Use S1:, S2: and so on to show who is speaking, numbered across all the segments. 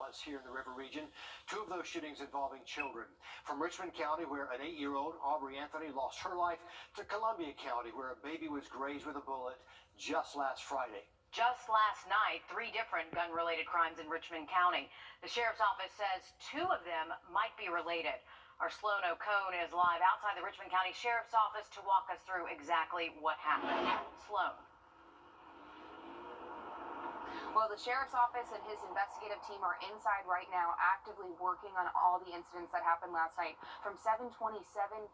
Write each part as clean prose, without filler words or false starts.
S1: violence here in the river region. Two of those shootings involving children. From Richmond County, where an 8-year-old, Aubrey Anthony, lost her life, to Columbia County, where a baby was grazed with a bullet just last Friday.
S2: Just last night, 3 different gun-related crimes in Richmond County. The sheriff's office says 2 of them might be related. Our Sloan O'Cone is live outside the Richmond County Sheriff's Office to walk us through exactly what happened. Sloan.
S3: Well, the Sheriff's Office and his investigative team are inside right now, actively working on all the incidents that happened last night from 7:27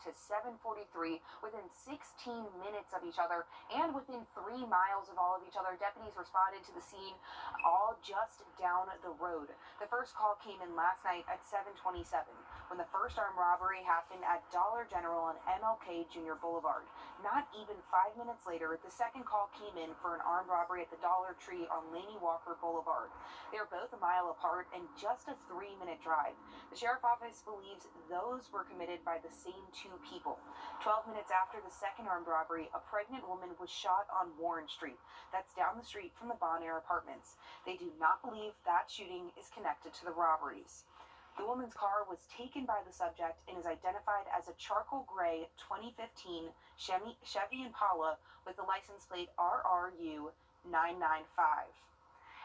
S3: to 7:43, within 16 minutes of each other and within 3 miles of all of each other. Deputies responded to the scene, all just down the road. The first call came in last night at 7:27, when the first armed robbery happened at Dollar General on MLK Jr. Boulevard. Not even 5 minutes later, the second call came in for an armed robbery at the Dollar Tree on Laney Walker Boulevard. They are both a mile apart and just a 3-minute drive. The sheriff's office believes those were committed by the same 2 people. 12 minutes after the second armed robbery, a pregnant woman was shot on Warren Street. That's down the street from the Bon Air apartments. They do not believe that shooting is connected to the robberies. The woman's car was taken by the subject and is identified as a charcoal gray 2015 Chevy Impala with the license plate RRU 995.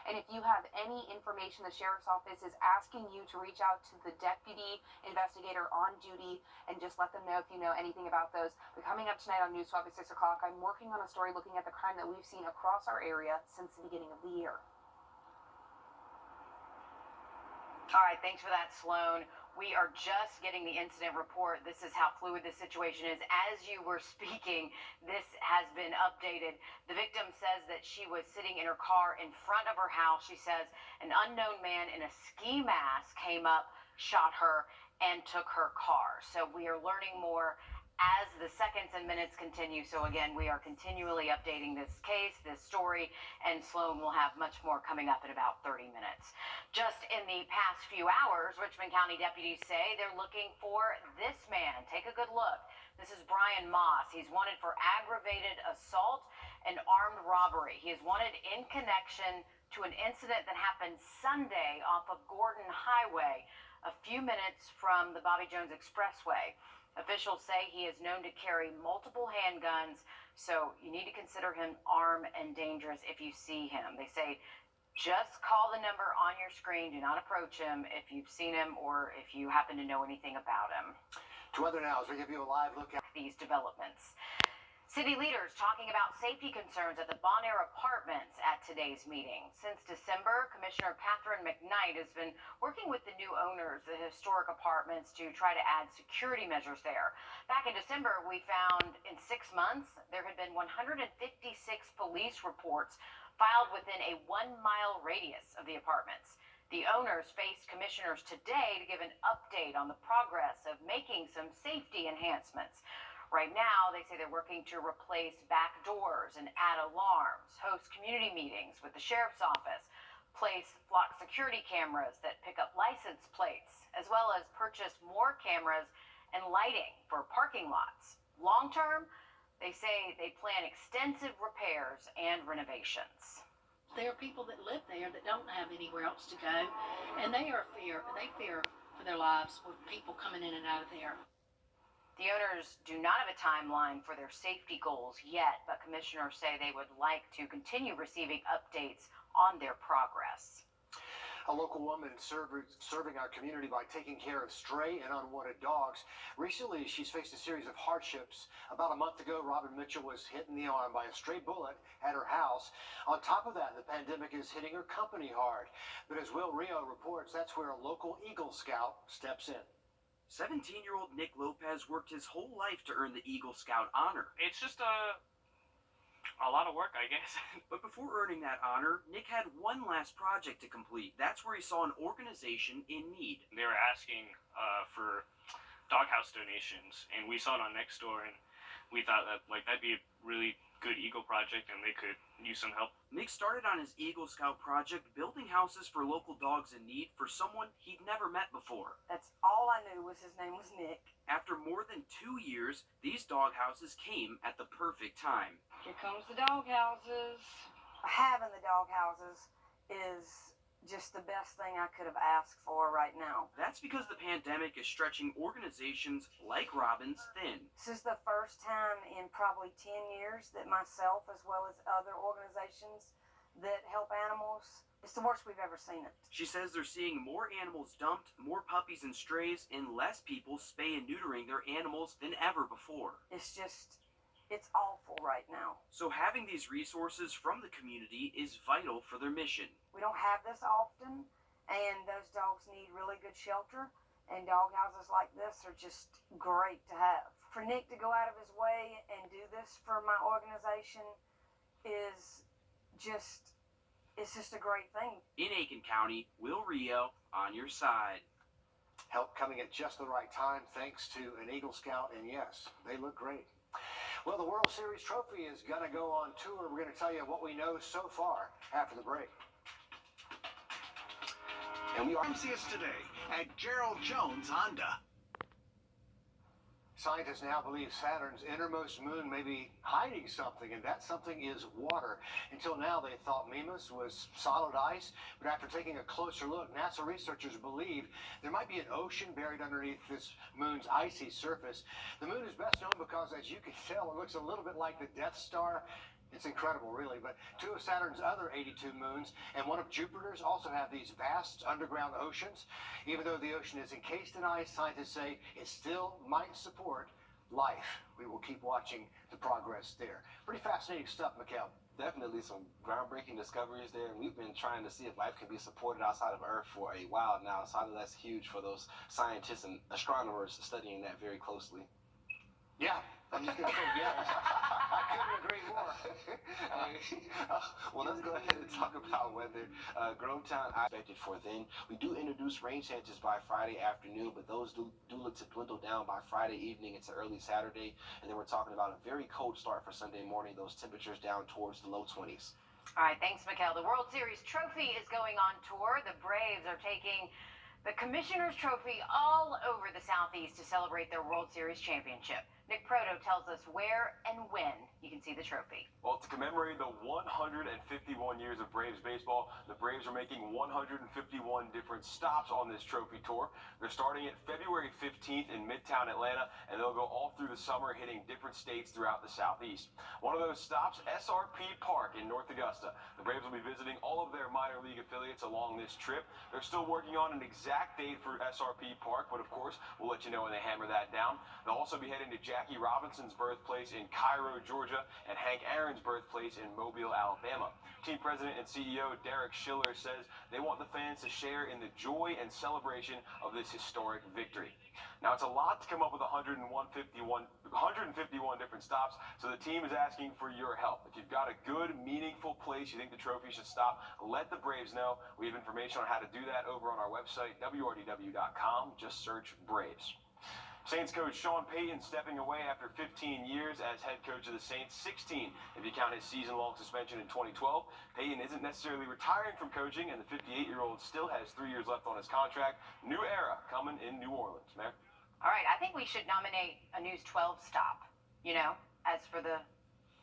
S3: And if you have any information, the Sheriff's Office is asking you to reach out to the deputy investigator on duty and just let them know if you know anything about those. But coming up tonight on News 12 at 6 o'clock, I'm working on a story looking at the crime that we've seen across our area since the beginning of the year.
S2: All right, thanks for that, Sloan. We are just getting the incident report. This is how fluid the situation is. As you were speaking, this has been updated. The victim says that she was sitting in her car in front of her house. She says an unknown man in a ski mask came up, shot her, and took her car. So we are learning more as the seconds and minutes continue. So again, we are continually updating this case, this story, and Sloan will have much more coming up in about 30 minutes. Just in the past few hours, Richmond County deputies say they're looking for this man. Take a good look. This is Brian Moss. He's wanted for aggravated assault and armed robbery. He is wanted in connection to an incident that happened Sunday off of Gordon Highway, a few minutes from the Bobby Jones Expressway. Officials say he is known to carry multiple handguns, so you need to consider him armed and dangerous if you see him. They say just call the number on your screen. Do not approach him if you've seen him or if you happen to know anything about him.
S1: To other now, as we give you a live look at
S2: these developments. City leaders talking about safety concerns at the Bon Air apartments at today's meeting. Since December, Commissioner Catherine McKnight has been working with the new owners, the historic apartments, to try to add security measures there. Back in December, we found in 6 months, there had been 156 police reports filed within a 1-mile radius of the apartments. The owners faced commissioners today to give an update on the progress of making some safety enhancements. Right now, they say they're working to replace back doors and add alarms, host community meetings with the sheriff's office, place flock security cameras that pick up license plates, as well as purchase more cameras and lighting for parking lots. Long term, they say they plan extensive repairs and renovations.
S4: There are people that live there that don't have anywhere else to go, and they fear for their lives with people coming in and out of there.
S2: The owners do not have a timeline for their safety goals yet, but commissioners say they would like to continue receiving updates on their progress.
S1: a local woman serving our community by taking care of stray and unwanted dogs. Recently, she's faced a series of hardships. About a month ago, Robin Mitchell was hit in the arm by a stray bullet at her house. On top of that, the pandemic is hitting her company hard. But as Will Rio reports, that's where a local Eagle Scout steps in.
S5: 17-year-old Nick Lopez worked his whole life to earn the Eagle Scout honor.
S6: It's just a lot of work, I guess.
S5: But before earning that honor, Nick had one last project to complete. That's where he saw an organization in need.
S6: They were asking for doghouse donations, and we saw it on Nextdoor, and we thought that that'd be a really good Eagle project, and they could use some help.
S5: Nick started on his Eagle Scout project building houses for local dogs in need for someone he'd never met before.
S7: That's all I knew was his name was Nick.
S5: After more than 2 years, these dog houses came at the perfect time.
S7: Here comes the dog houses. Having the dog houses is just the best thing I could have asked for right now.
S5: That's because the pandemic is stretching organizations like Robin's thin.
S7: This is the first time in probably 10 years that myself, as well as other organizations that help animals, it's the worst we've ever seen it.
S5: She says they're seeing more animals dumped, more puppies and strays, and less people spay and neutering their animals than ever before.
S7: It's awful right now.
S5: So having these resources from the community is vital for their mission.
S7: We don't have this often, and those dogs need really good shelter, and dog houses like this are just great to have. For Nick to go out of his way and do this for my organization is just, it's just a great thing.
S5: In Aiken County, Wrdw on your side.
S1: Help coming at just the right time thanks to an Eagle Scout, and yes, they look great. Well, the World Series trophy is going to go on tour. We're going to tell you what we know so far after the break.
S8: And we see us today at Gerald Jones Honda.
S1: Scientists now believe Saturn's innermost moon may be hiding something, and that something is water. Until now, they thought Mimas was solid ice, but after taking a closer look, NASA researchers believe there might be an ocean buried underneath this moon's icy surface. The moon is best known because, as you can tell, it looks a little bit like the Death Star. It's incredible, really, but two of Saturn's other 82 moons and one of Jupiter's also have these vast underground oceans. Even though the ocean is encased in ice, scientists say it still might support life. We will keep watching the progress there. Pretty fascinating stuff, Mikkel.
S9: Definitely some groundbreaking discoveries there, and we've been trying to see if life can be supported outside of Earth for a while now, so I know that's huge for those scientists and astronomers studying that very closely.
S1: Yeah, I'm just going to say yes. I couldn't agree more.
S9: Well, let's go ahead and talk about weather. Grovetown, I expected for then. We do introduce rain chances by Friday afternoon, but those do look to dwindle down by Friday evening into early Saturday. And then we're talking about a very cold start for Sunday morning. Those temperatures down towards the low 20s.
S2: All right, thanks, Mikkel. The World Series trophy is going on tour. The Braves are taking the Commissioner's Trophy all over the Southeast to celebrate their World Series championship. Nick Proto tells us where and when you can see the trophy.
S10: Well, to commemorate the 151 years of Braves baseball, the Braves are making 151 different stops on this trophy tour. They're starting at February 15th in Midtown Atlanta, and they'll go all through the summer, hitting different states throughout the Southeast. One of those stops, SRP Park in North Augusta. The Braves will be visiting all of their minor league affiliates along this trip. They're still working on an exact date for SRP Park, but of course, we'll let you know when they hammer that down. They'll also be heading to Jackie Robinson's birthplace in Cairo, Georgia, and Hank Aaron's birthplace in Mobile, Alabama. Team president and CEO Derek Schiller says they want the fans to share in the joy and celebration of this historic victory. Now, it's a lot to come up with 151 different stops, so the team is asking for your help. If you've got a good, meaningful place you think the trophy should stop, let the Braves know. We have information on how to do that over on our website, wrdw.com. Just search Braves. Saints coach Sean Payton stepping away after 15 years as head coach of the Saints, 16 if you count his season-long suspension in 2012. Payton isn't necessarily retiring from coaching, and the 58-year-old still has 3 years left on his contract. New era coming in New Orleans, Mayor.
S2: All right, I think we should nominate a News 12 stop, as for the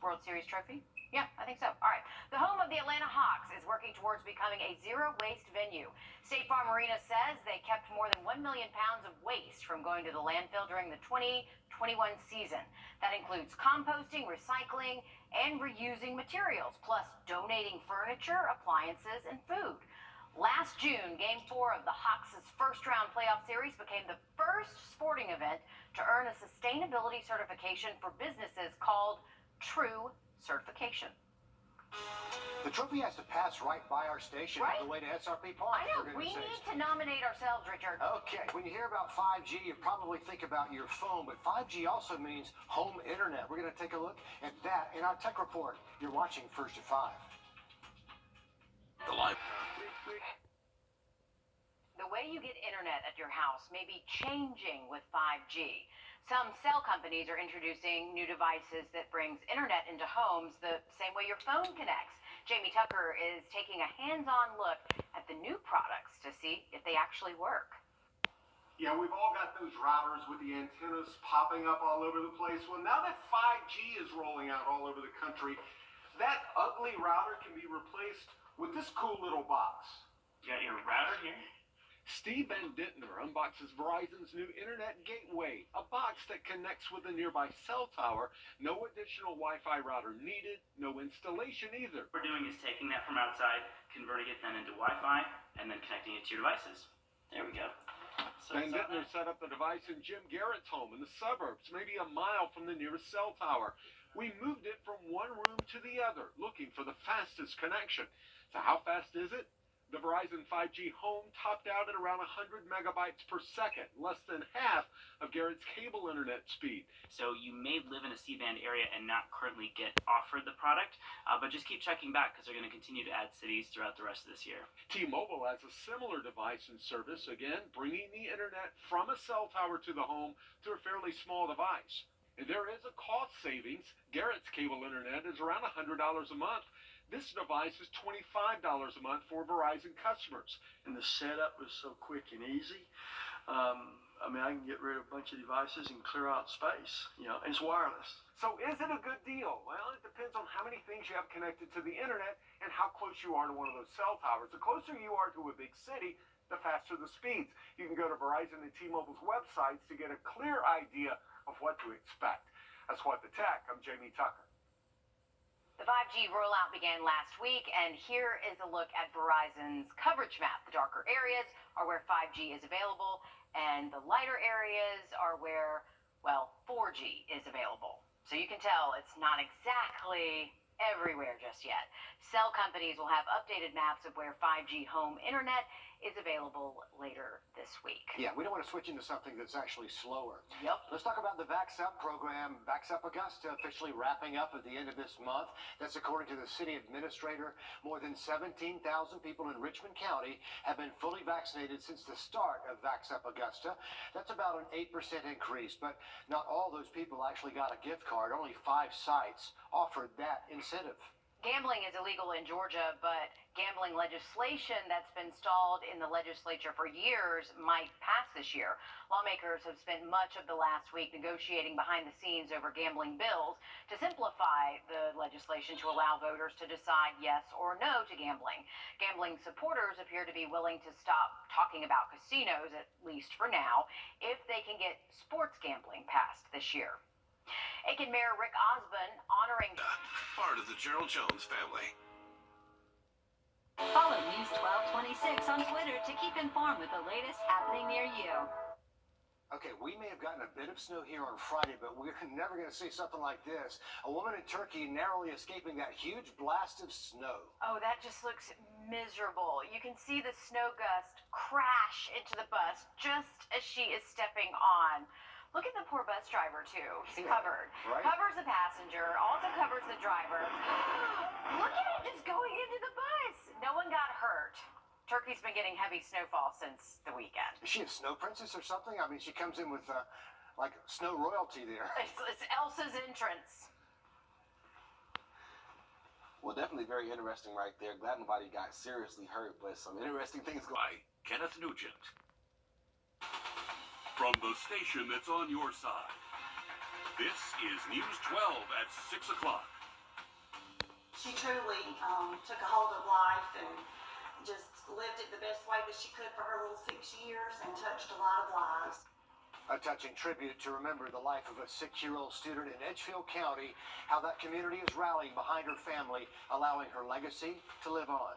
S2: World Series trophy. Yeah, I think so. All right. The home of the Atlanta Hawks is working towards becoming a zero-waste venue. State Farm Marina says they kept more than 1 million pounds of waste from going to the landfill during the 2021 season. That includes composting, recycling, and reusing materials, plus donating furniture, appliances, and food. Last June, Game 4 of the Hawks' first-round playoff series became the first sporting event to earn a sustainability certification for businesses called True Certification.
S1: The trophy has to pass right by our station
S2: Right?
S1: on the way to SRP Park.
S2: I know,
S1: for
S2: we
S1: goodness
S2: need
S1: sakes.
S2: to nominate ourselves, Richard.
S1: Okay, when you hear about 5G, you probably think about your phone, but 5G also means home internet. We're going to take a look at that in our tech report. You're watching First at 5.
S8: The live.
S2: The way you get internet at your house may be changing with 5G. Some cell companies are introducing new devices that brings internet into homes the same way your phone connects. Jamie Tucker is taking a hands-on look at the new products to see if they actually work.
S11: Yeah, we've all got those routers with the antennas popping up all over the place. Well, now that 5G is rolling out all over the country, that ugly router can be replaced with this cool little box.
S6: You got your router here?
S11: Steve Van Dittner unboxes Verizon's new Internet Gateway, a box that connects with a nearby cell tower. No additional Wi-Fi router needed, no installation either.
S12: What we're doing is taking that from outside, converting it then into Wi-Fi, and then connecting it to your devices. There we go. So
S11: Van Dittner set up the device in Jim Garrett's home in the suburbs, maybe a mile from the nearest cell tower. We moved it from one room to the other, looking for the fastest connection. So how fast is it? The Verizon 5G home topped out at around 100 megabytes per second, less than half of Garrett's cable internet speed.
S12: So you may live in a C-band area and not currently get offered the product, but just keep checking back because they're going to continue to add cities throughout the rest of this year.
S11: T-Mobile has a similar device and service, again, bringing the internet from a cell tower to the home through a fairly small device. And there is a cost savings. Garrett's cable internet is around $100 a month. This device is $25 a month for Verizon customers.
S13: And the setup was so quick and easy. I can get rid of a bunch of devices and clear out space, and it's wireless.
S11: So is it a good deal? Well, it depends on how many things you have connected to the internet and how close you are to one of those cell towers. The closer you are to a big city, the faster the speeds. You can go to Verizon and T-Mobile's websites to get a clear idea of what to expect. That's What the Tech. I'm Jamie Tucker.
S2: The 5G rollout began last week, and here is a look at Verizon's coverage map. The darker areas are where 5G is available, and the lighter areas are where, 4G is available. So you can tell it's not exactly everywhere just yet. Cell companies will have updated maps of where 5G home internet is available later this week.
S1: Yeah, we don't want to switch into something that's actually slower.
S2: Yep.
S1: Let's talk about the Vax Up program. Vax Up Augusta officially wrapping up at the end of this month. That's according to the city administrator. More than 17,000 people in Richmond County have been fully vaccinated since the start of Vax Up Augusta. That's about an 8% increase, but not all those people actually got a gift card. Only 5 sites offered that incentive.
S2: Gambling is illegal in Georgia, but gambling legislation that's been stalled in the legislature for years might pass this year. Lawmakers have spent much of the last week negotiating behind the scenes over gambling bills to simplify the legislation to allow voters to decide yes or no to gambling. Gambling supporters appear to be willing to stop talking about casinos, at least for now, if they can get sports gambling passed this year. Aiken Mayor Rick Osborne honoring
S8: Part of the Gerald Jones family.
S14: Follow News 1226 on Twitter to keep informed with the latest happening near you.
S1: Okay, we may have gotten a bit of snow here on Friday, but we're never going to see something like this. A woman in Turkey narrowly escaping that huge blast of snow.
S2: Oh, that just looks miserable. You can see the snow gust crash into the bus just as she is stepping on. Look at the poor bus driver, too. He's covered.
S1: Right?
S2: Covers the passenger, also covers the driver. Look at it just going into the bus. No one got hurt. Turkey's been getting heavy snowfall since the weekend.
S1: Is she a snow princess or something? I mean, she comes in with, snow royalty there.
S2: It's Elsa's entrance.
S9: Well, definitely very interesting right there. Glad nobody got seriously hurt, but some interesting things going on.
S8: By Kenneth Nugent. From the station that's on your side, this is News 12 at 6 o'clock.
S15: She truly took a hold of life and just lived it the best way that she could for her little 6 years and touched a lot of lives.
S1: A touching tribute to remember the life of a 6-year-old student in Edgefield County, how that community is rallying behind her family, allowing her legacy to live on.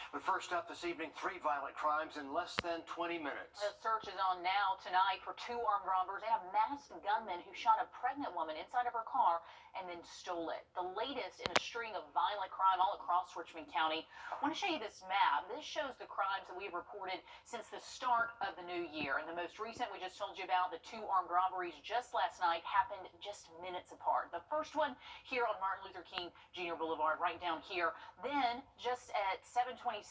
S1: But first up this evening, 3 violent crimes in less than 20 minutes.
S16: The search is on now tonight for 2 armed robbers and a masked gunman who shot a pregnant woman inside of her car and then stole it. The latest in a string of violent crime all across Richmond County. I want to show you this map. This shows the crimes that we've reported since the start of the new year. And the most recent we just told you about, the 2 armed robberies just last night, happened just minutes apart. The first one here on Martin Luther King Jr. Boulevard, right down here. Then just at 7:27,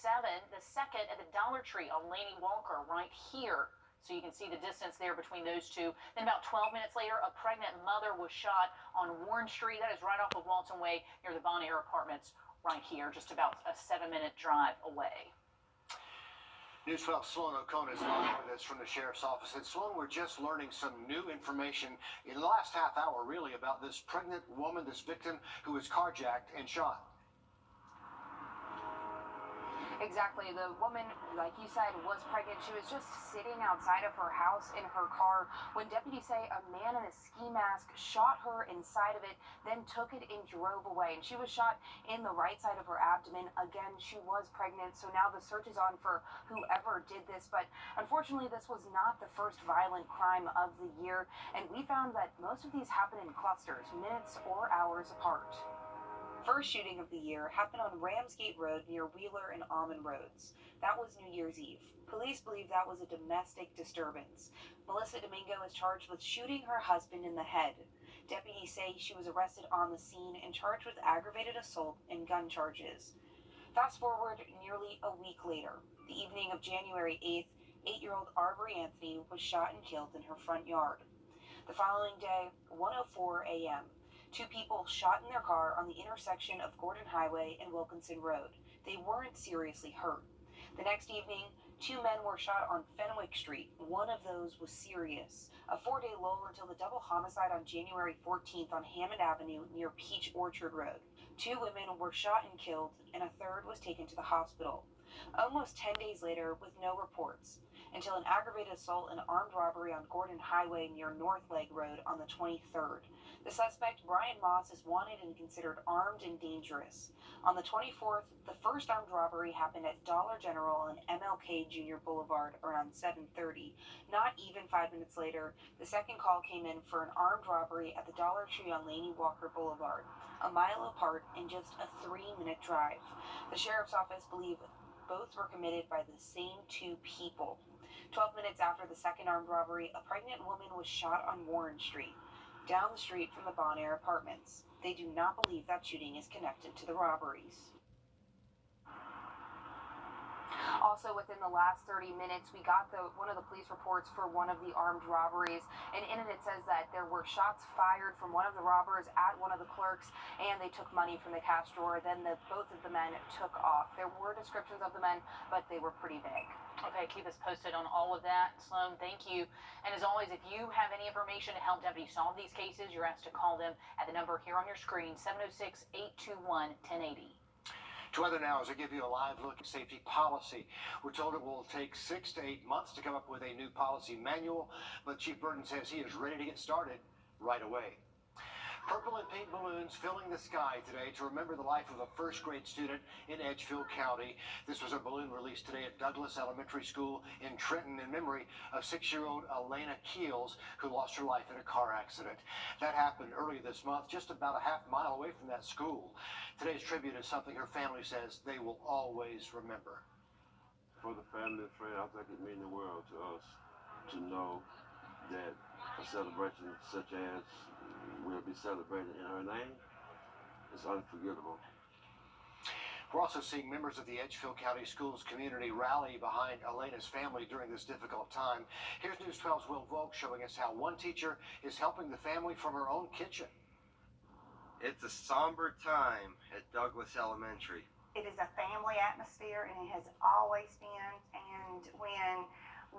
S16: the second at the Dollar Tree on Laney Walker, right here. So you can see the distance there between those 2. Then about 12 minutes later, a pregnant mother was shot on Warren Street. That is right off of Walton Way near the Bon Air Apartments right here, just about a 7-minute drive away.
S1: News 12 Sloan O'Connor is live with us from the Sheriff's Office. And Sloan, we're just learning some new information in the last half hour, really, about this pregnant woman, this victim who was carjacked and shot.
S3: Exactly. The woman, like you said, was pregnant. She was just sitting outside of her house in her car when deputies say a man in a ski mask shot her inside of it, then took it and drove away. And she was shot in the right side of her abdomen. Again, she was pregnant. So now the search is on for whoever did this. But unfortunately, this was not the first violent crime of the year. And we found that most of these happen in clusters, minutes or hours apart. First shooting of the year happened on Ramsgate Road near Wheeler and Almond Roads. That was New Year's Eve. Police believe that was a domestic disturbance. Melissa Domingo is charged with shooting her husband in the head. Deputies say she was arrested on the scene and charged with aggravated assault and gun charges. Fast forward nearly a week later, the evening of January 8th, 8-year-old Arbery Anthony was shot and killed in her front yard. The following day, 1:04 a.m., two people shot in their car on the intersection of Gordon Highway and Wilkinson Road. They weren't seriously hurt. The next evening, two men were shot on Fenwick Street. One of those was serious. A 4-day lull until the double homicide on January 14th on Hammond Avenue near Peach Orchard Road. Two women were shot and killed, and a third was taken to the hospital. Almost 10 days later, with no reports, until an aggravated assault and armed robbery on Gordon Highway near North Lake Road on the 23rd. The suspect, Brian Moss, is wanted and considered armed and dangerous. On the 24th, the first armed robbery happened at Dollar General and MLK Jr. Boulevard around 7:30. Not even 5 minutes later, the second call came in for an armed robbery at the Dollar Tree on Laney Walker Boulevard, a mile apart and just a 3-minute drive. The sheriff's office believe both were committed by the same two people. 12 minutes after the second armed robbery, a pregnant woman was shot on Warren Street, down the street from the Bon Air Apartments. They do not believe that shooting is connected to the robberies. Also, within the last 30 minutes, we got one of the police reports for one of the armed robberies, and in it says that there were shots fired from one of the robbers at one of the clerks, and they took money from the cash drawer. Then both of the men took off. There were descriptions of the men, but they were pretty vague.
S16: Okay, keep us posted on all of that. Sloan, thank you. And as always, if you have any information to help deputies solve these cases, you're asked to call them at the number here on your screen, 706-821-1080.
S1: To weather now as I give you a live look at safety policy. We're told it will take 6 to 8 months to come up with a new policy manual, but Chief Burton says he is ready to get started right away. Purple and pink balloons filling the sky today to remember the life of a first-grade student in Edgefield County. This was a balloon released today at Douglas Elementary School in Trenton in memory of 6-year-old Elena Keels, who lost her life in a car accident. That happened earlier this month, just about a half mile away from that school. Today's tribute is something her family says they will always remember.
S17: For the family and friends, I think it means the world to us to know that a celebration such as will be celebrated in her name is unforgettable.
S1: We're also seeing members of the Edgefield County Schools community rally behind Elena's family during this difficult time. Here's News 12's Will Volk showing us how one teacher is helping the family from her own kitchen.
S18: It's a somber time at Douglas Elementary.
S15: It is a family atmosphere, and it has always been. And when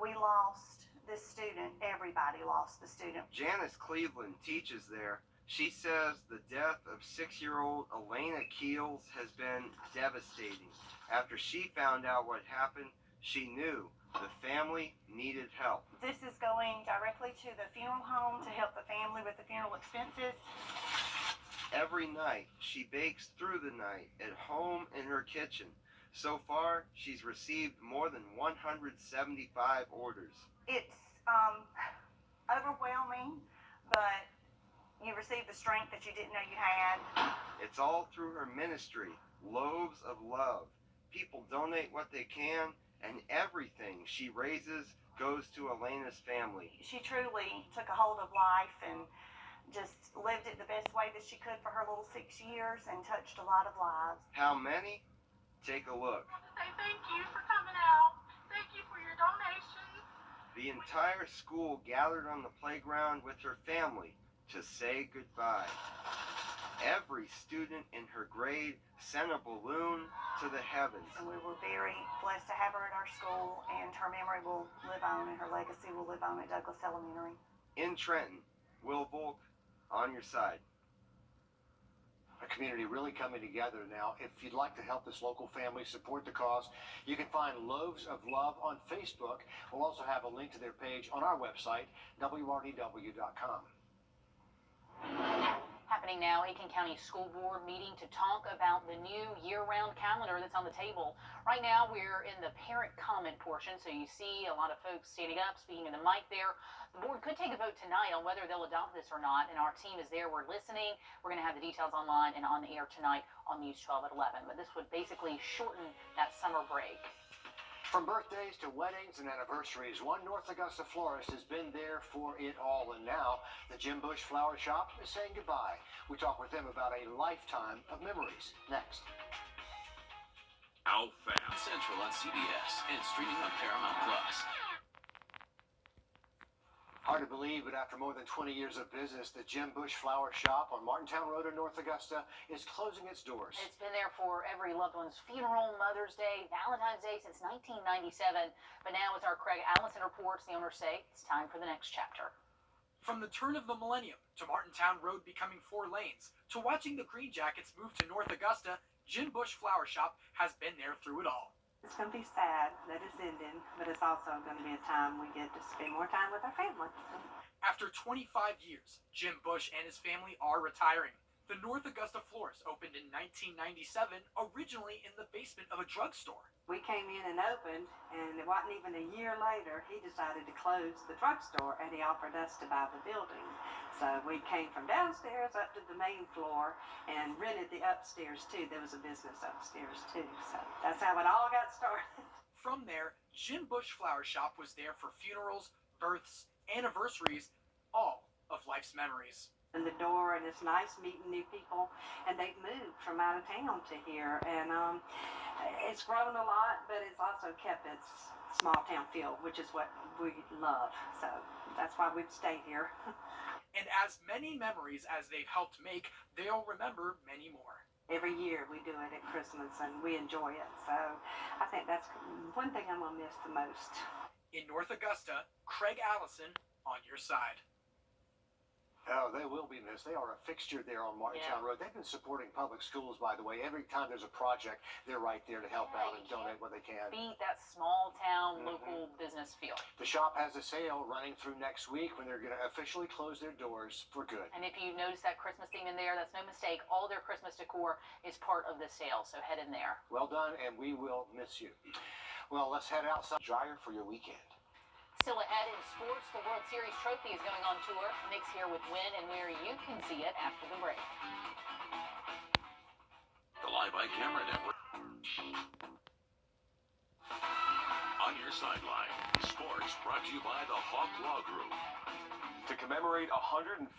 S15: we lost this student, everybody lost the student.
S18: Janice Cleveland teaches there. She says the death of 6-year-old Elena Keels has been devastating. After she found out what happened, she knew the family needed help.
S15: This is going directly to the funeral home to help the family with the funeral expenses.
S18: Every night, she bakes through the night at home in her kitchen. So far, she's received more than 175 orders.
S15: It's overwhelming, but you receive the strength that you didn't know you had.
S18: It's all through her ministry, Loaves of Love. People donate what they can, and everything she raises goes to Elena's family.
S15: She truly took a hold of life and just lived it the best way that she could for her little 6 years and touched a lot of lives.
S18: How many? Take a look.
S19: Thank you for coming out. Thank you for your donations.
S18: The entire school gathered on the playground with her family to say goodbye. Every student in her grade sent a balloon to the heavens.
S15: And we were very blessed to have her at our school, and her memory will live on and her legacy will live on at Douglas Elementary.
S18: In Trenton, Will Volk, on your side.
S1: A community really coming together now. If you'd like to help this local family support the cause, you can find Loaves of Love on Facebook. We'll also have a link to their page on our website, wrdw.com.
S16: Happening now, Aiken County School Board meeting to talk about the new year-round calendar that's on the table. Right now, we're in the parent comment portion, so you see a lot of folks standing up, speaking in the mic there. The board could take a vote tonight on whether they'll adopt this or not, and our team is there. We're listening. We're going to have the details online and on the air tonight on News 12 at 11. But this would basically shorten that summer break.
S1: From birthdays to weddings and anniversaries, one North Augusta florist has been there for it all, and now the Jim Bush Flower Shop is saying goodbye. We talk with them about a lifetime of memories. Next.
S8: How fast?
S20: Central on CBS and streaming on Paramount Plus.
S1: Hard to believe, but after more than 20 years of business, the Jim Bush Flower Shop on Martintown Road in North Augusta is closing its doors.
S16: It's been there for every loved one's funeral, Mother's Day, Valentine's Day since 1997. But now, as our Craig Allison reports, the owners say it's time for the next chapter.
S21: From the turn of the millennium to Martintown Road becoming 4 lanes to watching the Green Jackets move to North Augusta, Jim Bush Flower Shop has been there through it all.
S22: It's going to be sad that it's ending, but it's also going to be a time we get to spend more time with our family.
S21: After 25 years, Jim Bush and his family are retiring. The North Augusta florist opened in 1997, originally in the basement of a drugstore.
S22: We came in and opened, and it wasn't even a year later, he decided to close the drugstore, and he offered us to buy the building. So we came from downstairs up to the main floor and rented the upstairs too. There was a business upstairs too. So that's how it all got started.
S21: From there, Jim Bush Flower Shop was there for funerals, births, anniversaries, all of life's memories.
S22: In the door, and it's nice meeting new people, and they've moved from out of town to here, and it's grown a lot, but it's also kept its small town feel, which is what we love. So that's why we've stayed here.
S21: And as many memories as they've helped make, they'll remember many more.
S22: Every year we do it at Christmas, and we enjoy it. So I think that's one thing I'm going to miss the most.
S21: In North Augusta, Craig Allison on your side.
S1: Oh, they will be missed. They are a fixture there on Martintown Road. They've been supporting public schools, by the way. Every time there's a project, they're right there to help out and donate what they can.
S16: Beat that small town local business feel.
S1: The shop has a sale running through next week when they're going to officially close their doors for good.
S16: And if you notice that Christmas theme in there, that's no mistake. All their Christmas decor is part of the sale, so head in there.
S1: Well done, and we will miss you. Well, let's head outside.
S9: Dryer for your weekend.
S16: Still ahead in sports, the World Series trophy is going on tour. Nick's here with when and where you can see it after the break.
S8: The Live by Camera Network. On your sideline, sports brought to you by the Hawk Law Group.
S10: To commemorate 151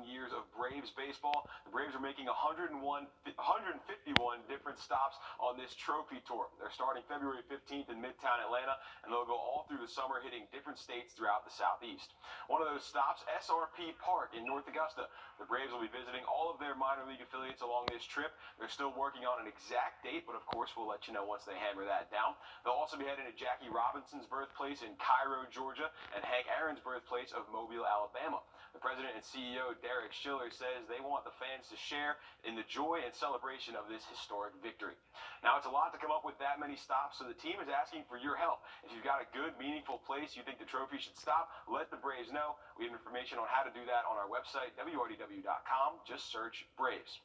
S10: years of Braves baseball, the Braves are making 151 different stops on this trophy tour. They're starting February 15th in Midtown Atlanta, and they'll go all through the summer, hitting different states throughout the Southeast. One of those stops, SRP Park in North Augusta. The Braves will be visiting all of their minor league affiliates along this trip. They're still working on an exact date, but of course we'll let you know once they hammer that down. They'll also be heading to Jackie Robinson's birthplace in Cairo, Georgia, and Hank Aaron's birthplace of Mobile, Alabama. The president and CEO, Derek Schiller, says they want the fans to share in the joy and celebration of this historic victory. Now, it's a lot to come up with that many stops, so the team is asking for your help. If you've got a good, meaningful place you think the trophy should stop, let the Braves know. We have information on how to do that on our website, wrdw.com. Just search Braves.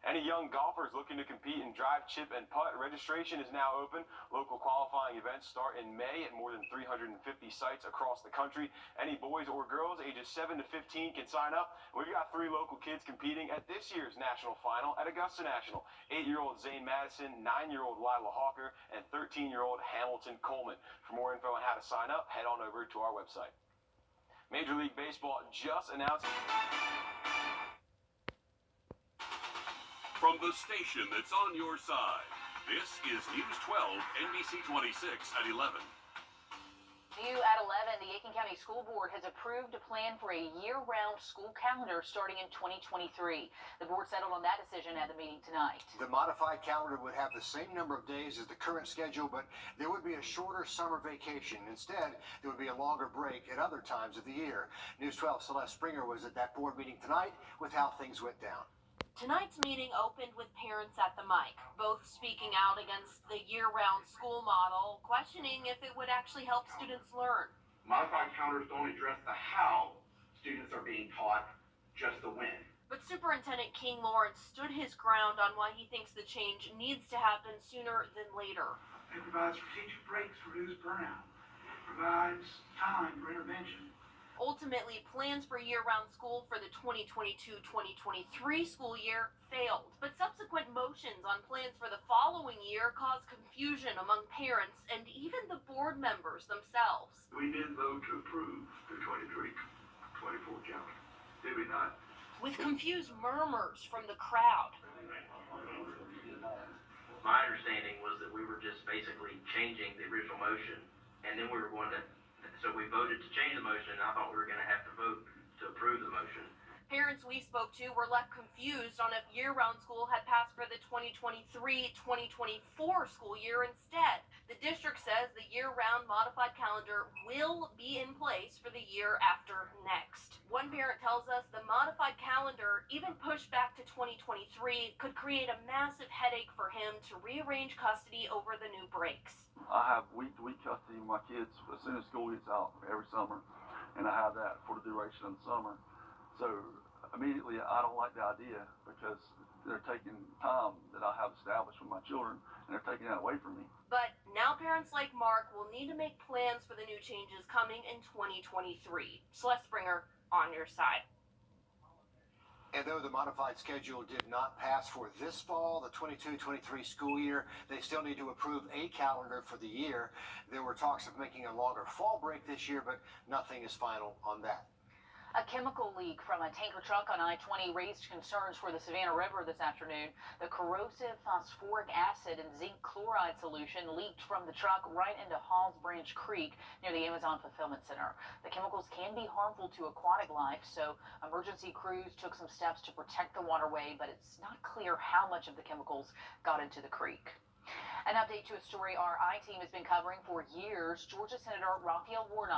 S10: Any young golfers looking to compete in drive, chip, and putt, registration is now open. Local qualifying events start in May at more than 350 sites across the country. Any boys or girls ages 7 to 15 can sign up. We've got 3 local kids competing at this year's national final at Augusta National. 8-year-old Zane Madison, 9-year-old Lila Hawker, and 13-year-old Hamilton Coleman. For more info on how to sign up, head on over to our website. Major League Baseball just announced...
S8: From the station that's on your side, this is News 12, NBC 26 at 11.
S16: New at 11, the Aiken County School Board has approved a plan for a year-round school calendar starting in 2023. The board settled on that decision at the meeting tonight.
S1: The modified calendar would have the same number of days as the current schedule, but there would be a shorter summer vacation. Instead, there would be a longer break at other times of the year. News 12 Celeste Springer was at that board meeting tonight with how things went down.
S4: Tonight's meeting opened with parents at the mic, both speaking out against the year-round school model, questioning if it would actually help students learn.
S7: Modified calendars don't address the how students are being taught, just the when.
S4: But Superintendent King Lawrence stood his ground on why he thinks the change needs to happen sooner than later.
S7: It provides strategic breaks to reduce burnout. It provides time for intervention.
S4: Ultimately, plans for year-round school for the 2022-2023 school year failed, but subsequent motions on plans for the following year caused confusion among parents and even the board members themselves.
S7: We did vote to approve the 23-24 calendar, did we not?
S4: With confused murmurs from the crowd.
S23: My understanding was that we were just basically changing the original motion, and then we were going to, so we voted to change the motion, and I thought we were going to have to vote to approve the motion.
S4: Parents we spoke to were left confused on if year-round school had passed for the 2023-2024 school year instead. The district says the year-round modified calendar will be in place for the year after next. One parent tells us the modified calendar, even pushed back to 2023, could create a massive headache for him to rearrange custody over the new breaks.
S24: I have week-to-week custody of my kids as soon as school gets out every summer, and I have that for the duration of the summer. So immediately, I don't like the idea because they're taking time that I have established with my children, and they're taking that away from me.
S4: But now parents like Mark will need to make plans for the new changes coming in 2023. Celeste Springer, on your side.
S1: And though the modified schedule did not pass for this fall, the 22-23 school year, they still need to approve a calendar for the year. There were talks of making a longer fall break this year, but nothing is final on that.
S16: A chemical leak from a tanker truck on I-20 raised concerns for the Savannah River this afternoon. The corrosive phosphoric acid and zinc chloride solution leaked from the truck right into Halls Branch Creek near the Amazon Fulfillment Center. The chemicals can be harmful to aquatic life, so emergency crews took some steps to protect the waterway, but it's not clear how much of the chemicals got into the creek. An update to a story our I-team has been covering for years. Georgia Senator Raphael Wrdw